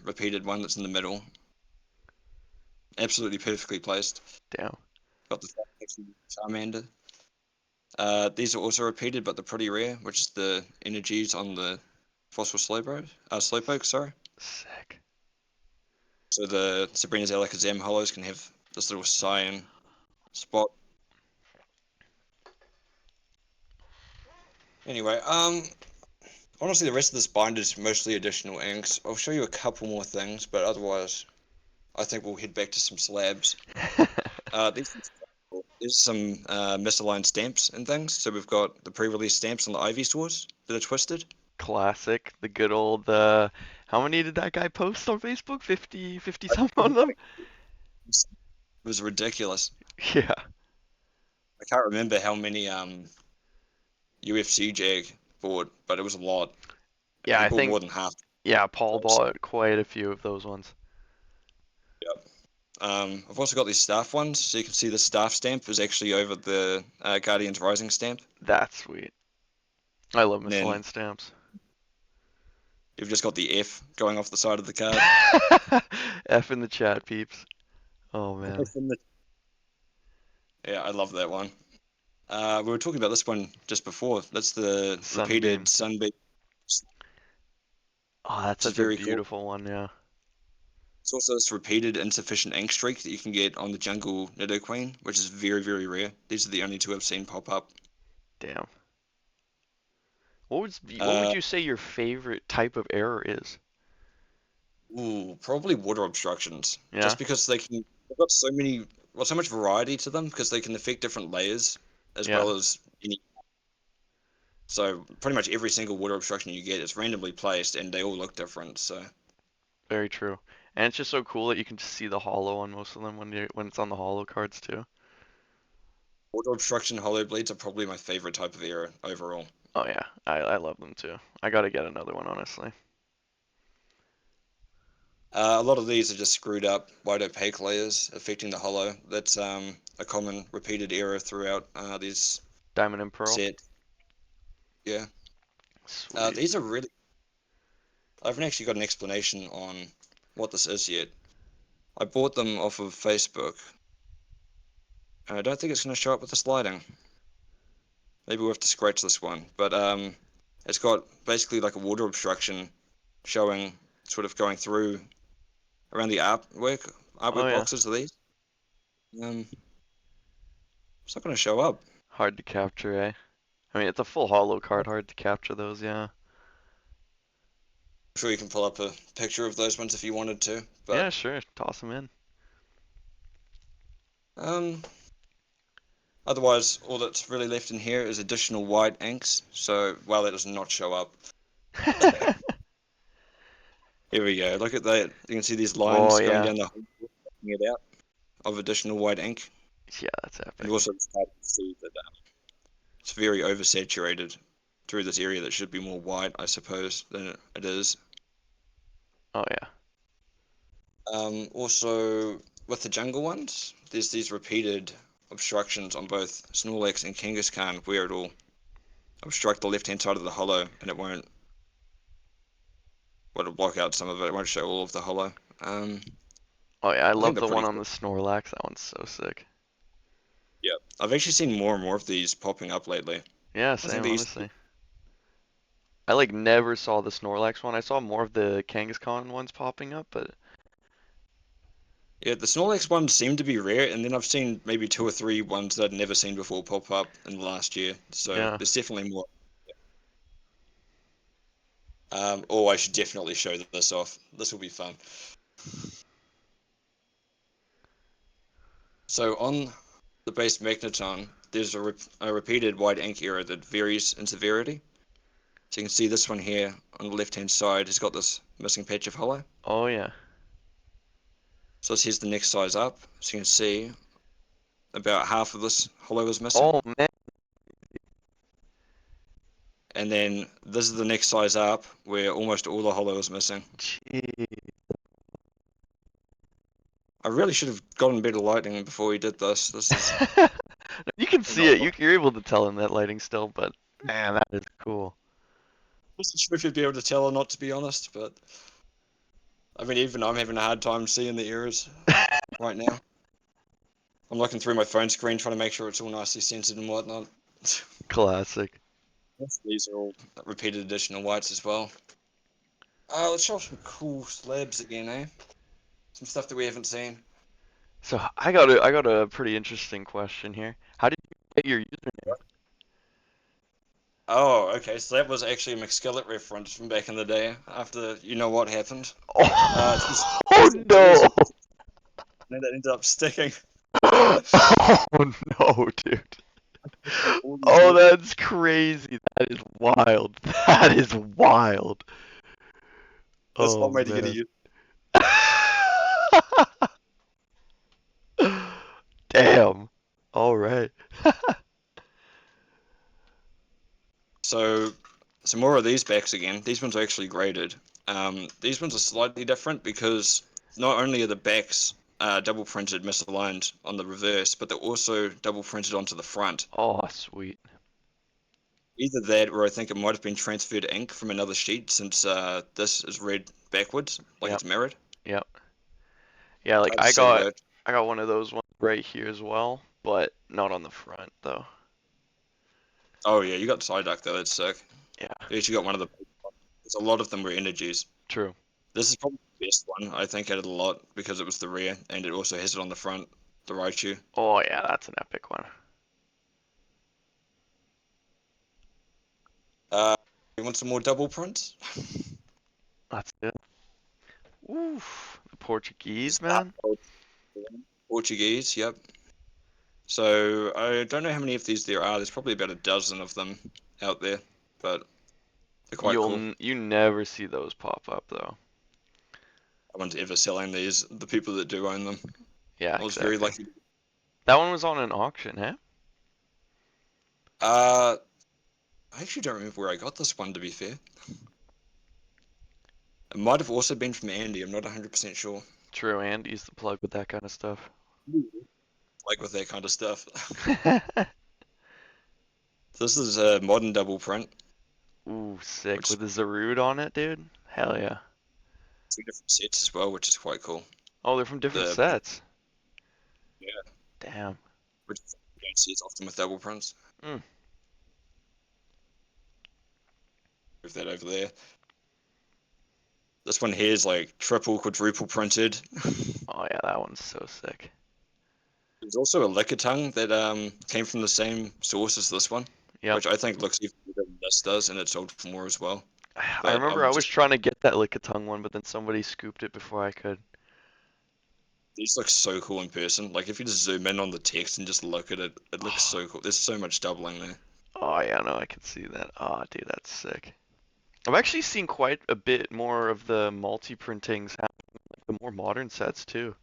repeated one that's in the middle. Absolutely perfectly placed. Damn. Got the Charmander. These are also repeated, but they're pretty rare, which is the energies on the Fossil Slowpoke, sorry. Sick. So the Sabrina's Alakazam Hollows can have this little cyan spot. Anyway, honestly, the rest of this binder is mostly additional inks. I'll show you a couple more things, but otherwise, I think we'll head back to some slabs. There's some misaligned stamps and things. So we've got the pre-release stamps on the Ivy stores that are twisted. Classic. The good old how many did that guy post on Facebook? 50 I something on think them? like it was ridiculous. Yeah. I can't remember how many UFC Jag bought, but it was a lot. Yeah, He I bought think more than half. yeah, Paul Those. bought quite a few of those ones. Yep. I've also got these staff ones, so you can see the staff stamp is actually over the Guardians Rising stamp. That's sweet. I love And then misaligned stamps. you've just got the F going off the side of the card. F in the chat, peeps. Oh man. Yeah, I love that one. We were talking about this one just before. That's the repeated Sunbeam. Sunbeam, Oh, that's which is such a very cool. beautiful one, yeah. It's also this repeated insufficient ink streak that you can get on the Jungle Nidoqueen, which is very, very rare. These are the only two I've seen pop up. Damn. What would Uh, you say your favorite type of error is? Probably water obstructions, Yeah? just because they've got so many, well, so much variety to them because they can affect different layers as Yeah, well as any. So pretty much every single water obstruction you get is randomly placed, and they all look different. So very true. And it's just so cool that you can just see the hollow on most of them when it's on the hollow cards too. water obstruction hollow bleeds are probably my favorite type of error overall. Oh yeah, I love them too. I gotta get another one honestly. A lot of these are just screwed up white opaque layers affecting the hollow. That's a common repeated error throughout these Diamond and Pearl. set. Yeah, Sweet. these are really. I haven't actually got an explanation on what this is yet. I bought them off of Facebook, and I don't think it's going to show up with this lighting. Maybe we'll have to scratch this one, but it's got basically like a water obstruction showing, sort of going through around the Oh artwork yeah. boxes of these. Um, it's not going to show up. Hard to capture, eh? I mean, it's a full hollow card. Hard to capture those, yeah. I'm sure you can pull up a picture of those ones if you wanted to, Yeah, but sure. Toss them in. um, otherwise, all that's really left in here is additional white inks. So, while that does not show up, here we go. Look at that. You can see these Oh lines going yeah. down the whole it out of additional white ink. Yeah, that's And you epic. also start to see that it's very oversaturated through this area that should be more white, I suppose, than it is. Oh yeah. Also, with the jungle ones, there's these repeated obstructions on both Snorlax and Kangaskhan where it'll obstruct the left-hand side of the hollow and it won't, well, it'll block out some of it. It won't show all of the hollow. Oh yeah, I I think love they're the one pretty on cool. the Snorlax. That one's so sick. Yeah, I've actually seen more and more of these popping up lately. Yeah, I think same they used to be. honestly. I like never saw the Snorlax one. I saw more of the Kangaskhan ones popping up, but Yeah, the Snorlax ones seem to be rare, and then I've seen maybe two or three ones that I'd never seen before pop up in the last year. So Yeah. there's definitely more. Oh, I should definitely show this off. This will be fun. So on the base Magneton, there's a repeated white ink error that varies in severity. So you can see this one here on the left-hand side has got this missing patch of hollow. Oh yeah. So this here's the next size up. So you can see about half of this hollow is missing. Oh man. And then this is the next size up where almost all the hollow is missing. Gee. I really should have gotten better lighting before we did this. This is You can see not it. right. You're able to tell in that lighting still, but man, that is cool. I wasn't sure if you'd be able to tell or not, to be honest, but I mean, even I'm having a hard time seeing the errors right now. I'm looking through my phone screen trying to make sure it's all nicely censored and whatnot. Classic. These are all repeated additional whites as well. Let's show off some cool slabs again, eh? Some stuff that we haven't seen. So I got a pretty interesting question here. How did you get your username? Oh, okay, so that was actually a McSkillet reference from back in the day after you know what happened. It's this, Oh it's that no! jersey that ended up sticking. Oh no, dude. All these Oh, years. that's crazy. That is wild. That is wild. That's Oh one way to get a man. use. Damn. All right. So, some more of these backs again. These ones are actually graded. These ones are slightly different because not only are the backs double printed misaligned on the reverse, but they're also double printed onto the front. Oh, sweet. Either that, or I think it might have been transferred ink from another sheet since this is read backwards, like Yep. it's mirrored. Yep. Yeah, like Hard to I say got though. I got one of those ones right here as well, but not on the front though. Oh yeah, you got Psyduck though. That's sick. Yeah. You actually got one of the. There's a lot of them were energies. True. This is probably the best one. I think out of the lot because it was the rare and it also has it on the front, the Raichu. Oh yeah, that's an epic one. You want some more double prints? That's it. Oof. The This Portuguese, is the man. Portuguese, yep. So I don't know how many of these there are. There's probably about a dozen of them out there, but they're quite cool. You never see those pop up though. No one's ever selling these. The people that do own them. Yeah, I was very exactly. lucky. That one was on an auction, huh? Uh, I actually don't remember where I got this one, to be fair. It might have also been from Andy. I'm not 100% sure. True, Andy's the plug with that kind of stuff. Like with that kind of stuff. This is a modern double print, Ooh, sick. which With the Zarude on it, dude. Hell yeah. two different sets as well, which is quite cool. Oh, they're from different The sets. Yeah, Damn. which you don't see as often with double prints. Mm. Move that over there. This one here is like triple, quadruple printed. Oh yeah, that one's so sick. There's also a liquor tongue that came from the same source as this one, Yep. which I think looks even better than this does, and it sold for more as well. I But remember I'm I was just trying to get that Lickitung one, but then somebody scooped it before I could. these look so cool in person. Like if you just zoom in on the text and just look at it, it looks Oh, so cool. There's so much doubling there. oh yeah, no, I can see that. Oh, dude, that's sick. I've actually seen quite a bit more of the multi-printings happen, like the more modern sets too.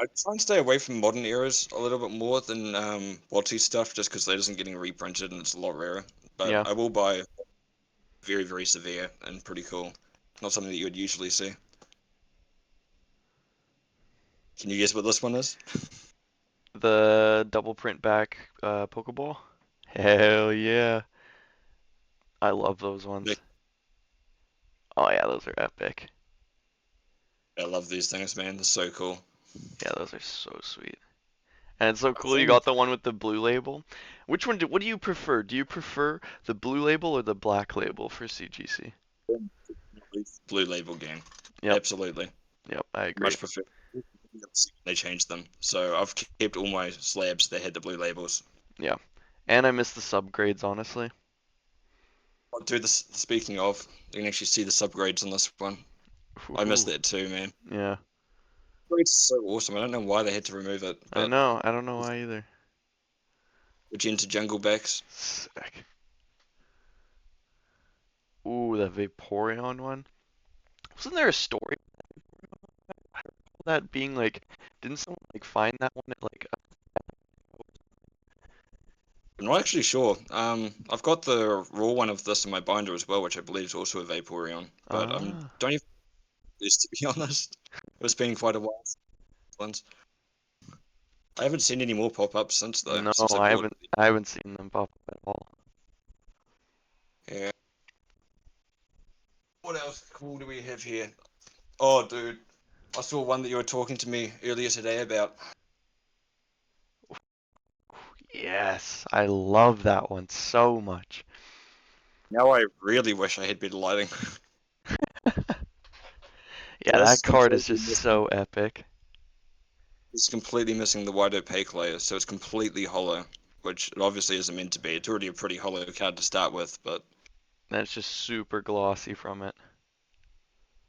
I try and stay away from modern eras a little bit more than Watty stuff, just because that isn't getting reprinted and it's a lot rarer. But Yeah. I will buy very, very severe and pretty cool. Not something that you would usually see. Can you guess what this one is? The double print back Pokeball? Hell yeah. I love those Vic, ones. Oh yeah, those are epic. I love these things, man. They're so cool. Yeah, those are so sweet. And it's so I cool you think got the one with the blue label. What do you prefer? Do you prefer the blue label or the black label for CGC? Blue Label game. Yep, Absolutely. yep, I agree. Much prefer. They changed them, so I've kept all my slabs that had the blue labels. Yeah. And I miss the subgrades, honestly. Oh, dude, this, speaking of, you can actually see the subgrades on this one. I miss Ooh, that too, man. yeah. It's so awesome. I don't know why they had to remove it, I but know. I don't know why either. magenta jungle backs. Sick. Ooh, the Vaporeon one. Wasn't there a story about that being like, didn't someone like find that one at like, I'm not actually sure. I've got the raw one of this in my binder as well, which I believe is also a Vaporeon, but ah, don't even this to be honest. It's been quite a while since. I haven't seen any more pop-ups since though, no, since I I bought haven't. it. I haven't seen them pop up at all. Yeah. What else cool do we have here? Oh, dude, I saw one that you were talking to me earlier today about. Yes, I love that one so much. Now I really wish I had better lighting. So Yeah, this that is card is completely just missing. so epic. This is completely missing the white opaque layer, so it's completely hollow, which it obviously isn't meant to be. It's already a pretty hollow card to start with, but And it's just super glossy from it.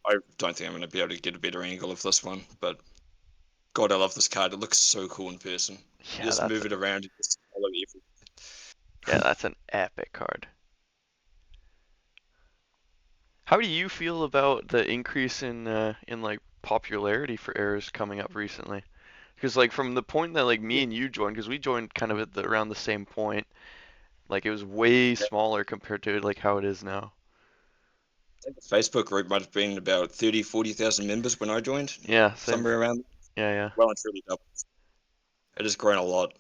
I don't think I'm going to be able to get a better angle of this one. But God, I love this card. It looks so cool in person. You Yeah, just move it around, and just follow yeah, that's an epic card. How do you feel about the increase in like popularity for errors coming up recently? Because like from the point that like me everything. and you joined, because we joined kind of at around the same point, like it was way smaller compared to like how it is now. I think the Facebook group might have been about 30, 40,000 members when I joined, Yeah, same. somewhere around. Yeah, yeah. Well, it's really doubled. It has grown a lot.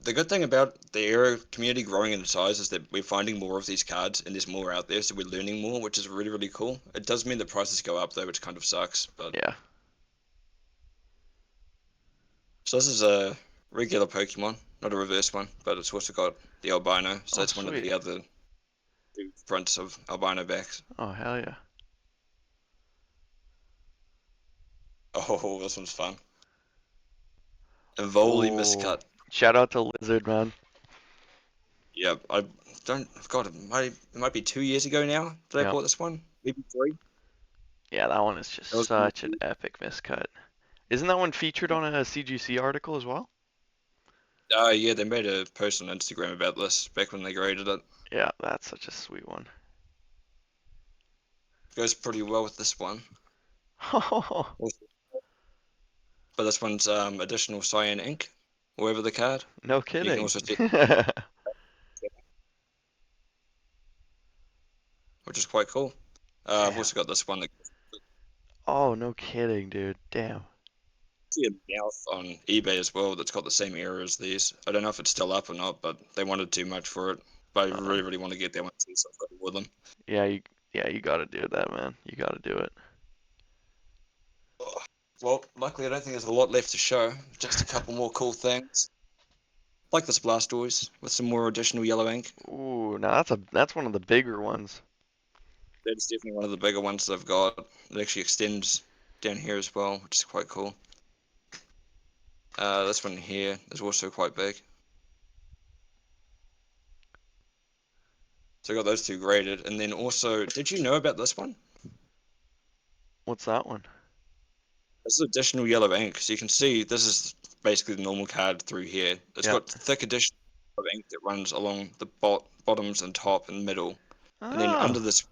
The good thing about the Aero community growing in size is that we're finding more of these cards and there's more out there, so we're learning more, which is really, really cool. It does mean the prices go up though, which kind of sucks. But Yeah. so this is a regular Pokemon, not a reverse one, but it's also got the albino, so Oh, that's one of sweet. the other two fronts of albino backs. Oh, hell yeah. Oh, this one's fun. Evoli Oh, miscut. shout out to Lizard, man. Yeah, I don't. God, it might be 2 years ago now that I Yeah. bought this one. Maybe three. Yeah, that one is just That was such an epic miscut. Isn't that one featured on a CGC article as well? yeah, they made a post on Instagram about this back when they graded it. Yeah, that's such a sweet one. Goes pretty well with this one. Also- But this one's additional cyan ink all over the card. No You can kidding. also see, which is quite cool. I've Damn. also got this one that Oh, no kidding, dude. Damn. see a mouth on eBay as well that's got the same error as these. I don't know if it's still up or not, but they wanted too much for it. But I Uh, really, really want to get that one too, so I've got to with them. yeah, you gotta do that, man. You gotta do it. Well, luckily I don't think there's a lot left to show. Just a couple more cool things, like this Blastoise with some more additional yellow ink. Ooh, now that's one of the bigger ones. That's definitely one of the bigger ones they've got. It actually extends down here as well, which is quite cool. This one here is also quite big. So I got those two graded, and then also, did you know about this one? What's that one? This is additional yellow ink, so you can see this is basically the normal card through here. It's Yeah. got thick additional of ink that runs along the bottoms and top and middle, and then under Oh, this,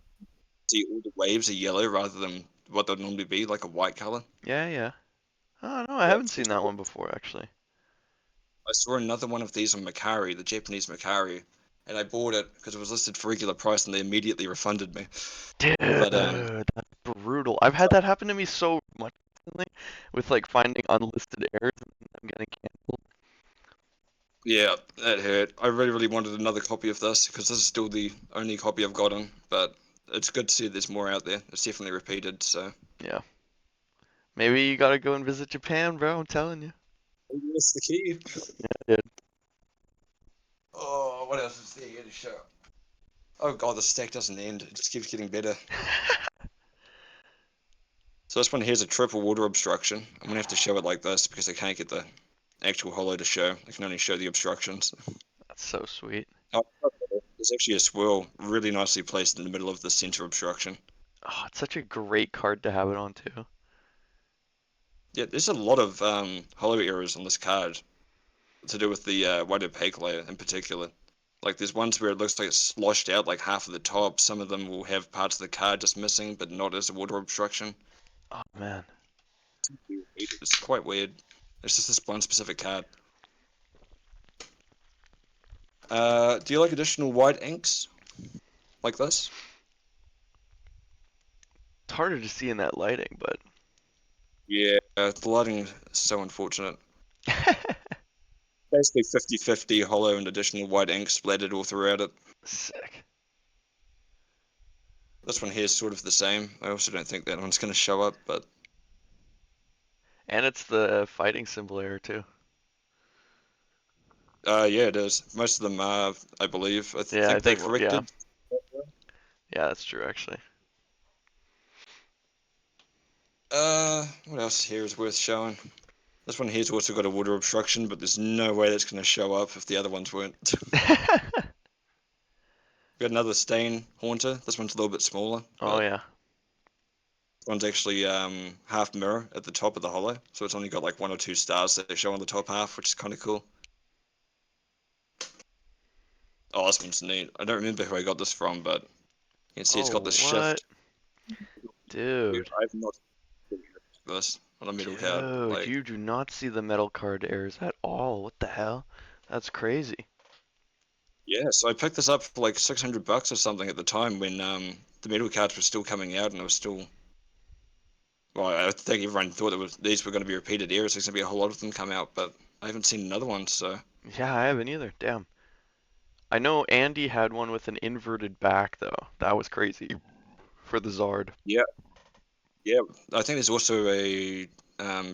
see all the waves are yellow rather than what they'd normally be, like a white color. yeah, yeah. Oh no, I Yeah, haven't it's seen pretty that cool. one before actually. I saw another one of these on Macari, the Japanese Macari, and I bought it because it was listed for regular price, and they immediately refunded me. Dude, But that's brutal. I've had that happen to me so much recently with like finding unlisted errors and them getting canceled. yeah, that hurt. I really, really wanted another copy of this because this is still the only copy I've gotten. But it's good to see there's more out there. It's definitely repeated. So Yeah. Maybe you gotta go and visit Japan, bro. I'm telling you. that's the key. Yeah, Oh, what else is there here to show? Oh god, the stack doesn't end. It just keeps getting better. dude. So this one here's a triple water obstruction. I'm gonna have to show it like this because I can't get the actual hollow to show. I can only show the obstructions. That's so sweet. Oh, there's actually a swirl really nicely placed in the middle of the center obstruction. Oh, it's such a great card to have it on too. Yeah, there's a lot of hollow errors on this card to do with the white opaque layer in particular. Like there's ones where it looks like it's sloshed out like half of the top. Some of them will have parts of the card just missing, but not as a water obstruction. Oh man. It's quite weird. It's just this one specific card. Do you like additional white inks like this? It's harder to see in that lighting, but Yeah, the lighting is so unfortunate. Basically 50-50 hollow and additional white ink splattered all throughout it. sick. This one here is sort of the same. I also don't think that one's going to show up, but And it's the fighting symbol error too. yeah, it is. Most of them are, I believe. I Yeah, I think they're think yeah. corrected. Yeah, that's true actually. What else here is worth showing? This one here's also got a water obstruction, but there's no way that's going to show up if the other ones weren't. Got another stain haunter. This one's a little bit smaller, Oh but yeah. this one's actually half mirror at the top of the hollow, so it's only got like 1 or 2 stars that they show on the top half, which is kind of cool. Oh, this one's neat. I don't remember who I got this from, but you can see it's got Oh the what? shift. Dude. I've not seen this on a metal card. Dude, Like, you do not see the metal card errors at all. What the hell? That's crazy. yeah, so I picked this up for like $600 or something at the time when the metal cards were still coming out, and it was still. Well, I think everyone thought these were going to be repeated errors. There's going to be a whole lot of them come out, but I haven't seen another one. So Yeah, I haven't either. Damn. I know Andy had one with an inverted back though. That was crazy for the Zard. yeah, yeah. I think there's also a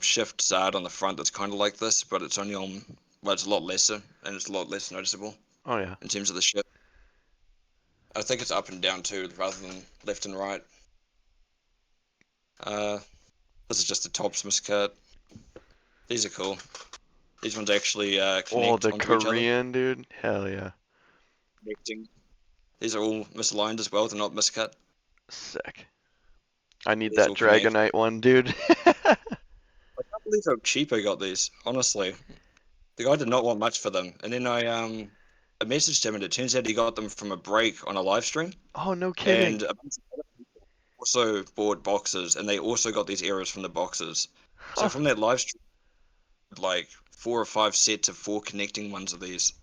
shift Zard on the front that's kind of like this, but it's only on. Well, it's a lot lesser, and it's a lot less noticeable Oh yeah. in terms of the shift. I think it's up and down too, rather than left and right. Uh, this is just a Topsmith card. These are cool. These ones actually Oh, connect the onto each other. Korean dude. Hell yeah. Connecting. These are all misaligned as well. They're not miscut. Sick. I need These that all connect. Dragonite one, dude. I can't believe how cheap I got these. Honestly, the guy did not want much for them, and then I messaged him, and it turns out he got them from a break on a live stream, Oh, no kidding. and a bunch of other people also bought boxes, and they also got these errors from the boxes. So Huh. from that live stream, like 4 or 5 sets of 4 connecting ones of these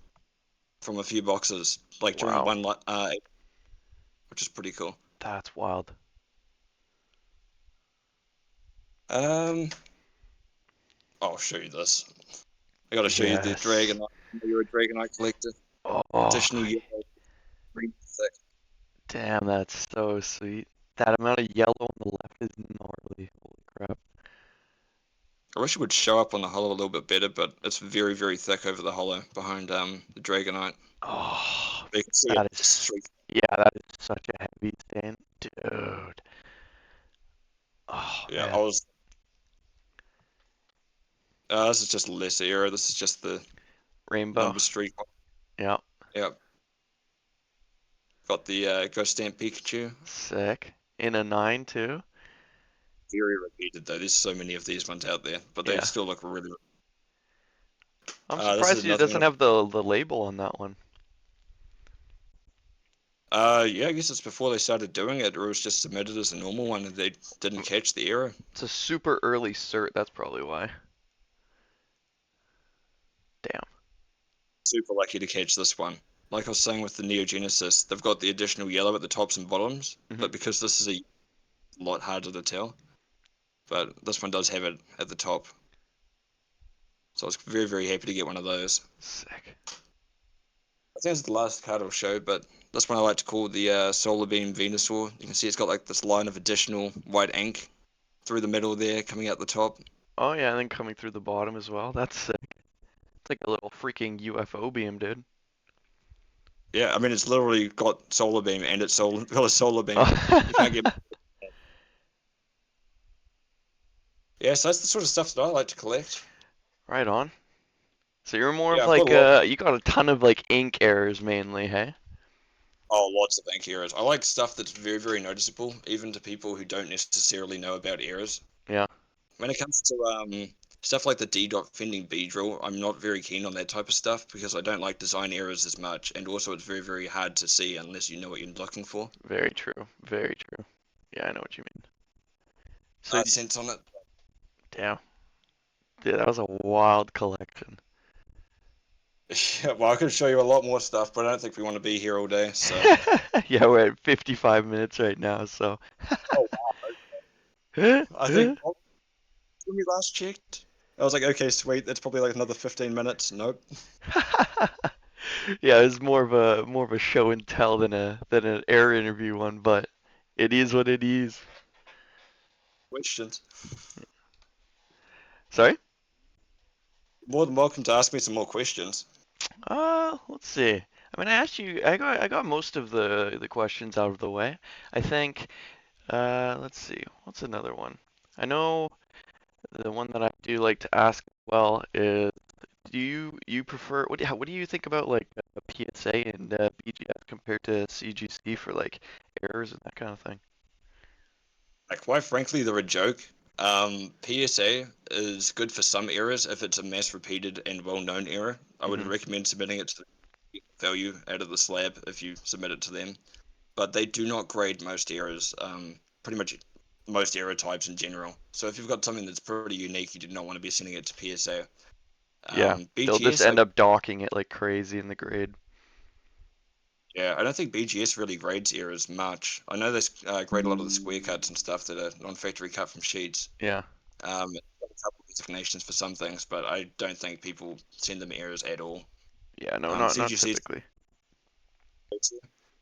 from a few boxes, like during Wow. one, which is pretty cool. That's wild. Um, I'll show you this. I got to show you the Yes. Dragonite. You're a Dragonite collector. Oh, Additional yellow, green thick. damn, that's so sweet. That amount of yellow on the left is gnarly. Holy crap. I wish it would show up on the hollow a little bit better, but it's very, very thick over the hollow behind the Dragonite. Oh, You can see it that just is, straight. yeah, that is such a heavy stain. Dude. Oh, Yeah, I man. was. This is just a lesser error. This is just the Rainbow. number streak. Yeah, Yeah, got the Ghost Stamp Pikachu. sick. In a 9 too? Very repeated though. There's so many of these ones out there, but they Yeah. still look really. I'm This is surprised it another doesn't one. have the label on that one. Yeah, I guess it's before they started doing it, or it was just submitted as a normal one and they didn't catch the error. It's a super early cert, that's probably why. Damn. Super lucky to catch this one. Like I was saying with the Neo Genesis, they've got the additional yellow at the tops and bottoms, Hmm. but because this is a lot harder to tell, but this one does have it at the top. So I was very, very happy to get one of those. Sick. I think it's the last card I'll show, but this one I like to call the Solar Beam Venusaur. You can see it's got like this line of additional white ink through the middle there, coming out the top. Oh yeah, and then coming through the bottom as well. That's sick. It's like a little freaking UFO beam, dude. Yeah, I mean it's literally got Solar Beam and it's got a Solar Beam. You can't Oh. get. Yeah, so that's the sort of stuff that I like to collect. Right on. So you're more of Yeah, I've got like a lot. you got a ton of like ink errors mainly, hey? Oh, lots of ink errors. I like stuff that's very, very noticeable, even to people who don't necessarily know about errors. Yeah, When it comes to stuff like the D dot fending B drill, I'm not very keen on that type of stuff because I don't like design errors as much, and also it's very, very hard to see unless you know what you're looking for. very true. Very true. Yeah, I know what you mean. So, Sense on it. damn, dude, that was a wild collection. Yeah, well, I could show you a lot more stuff, but I don't think we want to be here all day. So, Yeah, we're at 55 minutes right now, so. oh, I think when we last checked, I was like, okay, sweet. That's probably like another 15 minutes. Nope. Yeah, it's more of a show and tell than an air interview one, but it is what it is. Questions. Sorry? More than welcome to ask me some more questions. Let's see. I mean, I asked you. I got most of the questions out of the way. I think. Let's see. What's another one? I know the one that I do like to ask as well is, do you prefer what do you think about like a PSA and BGS compared to CGC for like errors and that kind of thing? Like, quite frankly, they're a joke. PSA is good for some errors if it's a mass repeated and well known error. I would Hmm. recommend submitting it to the value out of the slab if you submit it to them. But they do not grade most errors, pretty much most error types in general. So if you've got something that's pretty unique, you do not want to be sending it to PSA. Yeah, they'll just BGS, end up docking it like crazy in the grade. yeah, I don't think BGS really grades errors much. I know they grade a lot of the square cuts and stuff that are non-factory cut from sheets. Yeah, It's got a couple of designations for some things, but I don't think people send them errors at all. yeah, no, not CGC typically.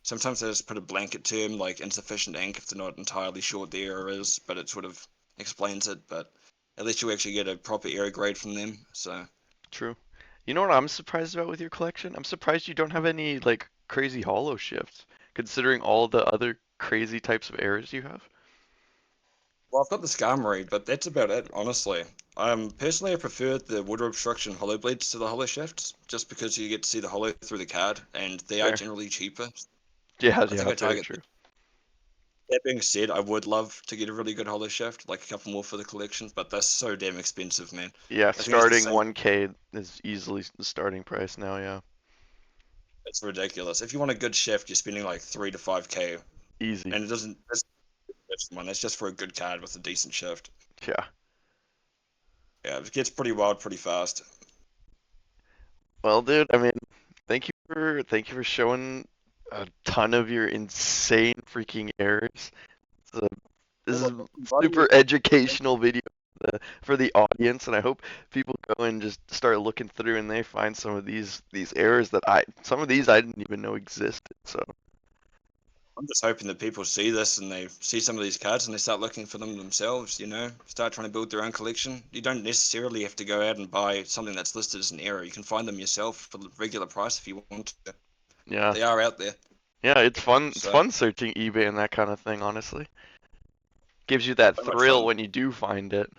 sometimes they just put a blanket term like insufficient ink if they're not entirely sure what the error is, but it sort of explains it. But at least you actually get a proper error grade from them. So True. You know what I'm surprised about with your collection? I'm surprised you don't have any like crazy hollow shifts, considering all the other crazy types of errors you have. well, I've got the Skarmory, but that's about it, honestly. Personally, I prefer the water obstruction hollow bleeds to the hollow shifts, just because you get to see the hollow through the card, and they are Fair. generally cheaper. Yeah, I think yeah, I very target. true. That being said, I would love to get a really good hollow shift, like a couple more for the collection, but they're so damn expensive, man. Yeah, I think it's the starting same. 1K is easily the starting price now, yeah. It's ridiculous. If you want a good shift, you're spending like 3 to 5K, Easy. and it doesn't. That's one. That's just for a good card with a decent shift. Yeah. Yeah, it gets pretty wild pretty fast. Well, dude, I mean, thank you for showing a ton of your insane freaking errors. So this Well, is buddy, super educational video for the audience, and I hope people go and just start looking through and they find some of these errors that some of these I didn't even know existed. So I'm just hoping that people see this and they see some of these cards and they start looking for them themselves, start trying to build their own collection. You don't necessarily have to go out and buy something that's listed as an error. You can find them yourself for the regular price if you want to. yeah, They are out there. yeah, it's fun. It's So, fun searching eBay and that kind of thing. Honestly, gives you that so much thrill fun. when you do find it.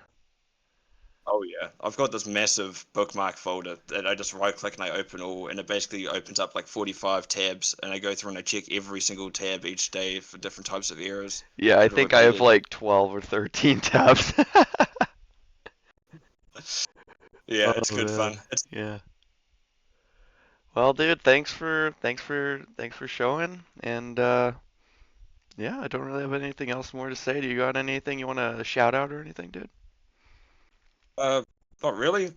Oh yeah, I've got this massive bookmark folder that I just right click and I open all, and it basically opens up like 45 tabs, and I go through and I check every single tab each day for different types of errors Yeah, I that are think I have repeated. like 12 or 13 tabs. Yeah, it's Oh good fun. man, yeah. Well, dude, thanks for showing, and yeah, I don't really have anything else more to say. Do you got anything you want to shout out or anything, dude? Uh, Not really.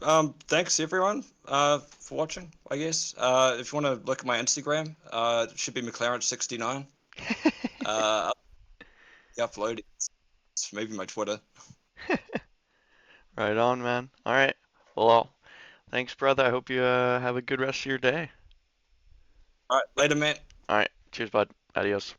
Thanks everyone for watching, I guess. If you want to look at my Instagram, it should be Mclarent69. I'll be uploading. It's maybe my Twitter. Right on, man. All right. Well, thanks, brother. I hope you have a good rest of your day. All right, later, man. All right. Cheers, bud. Adios.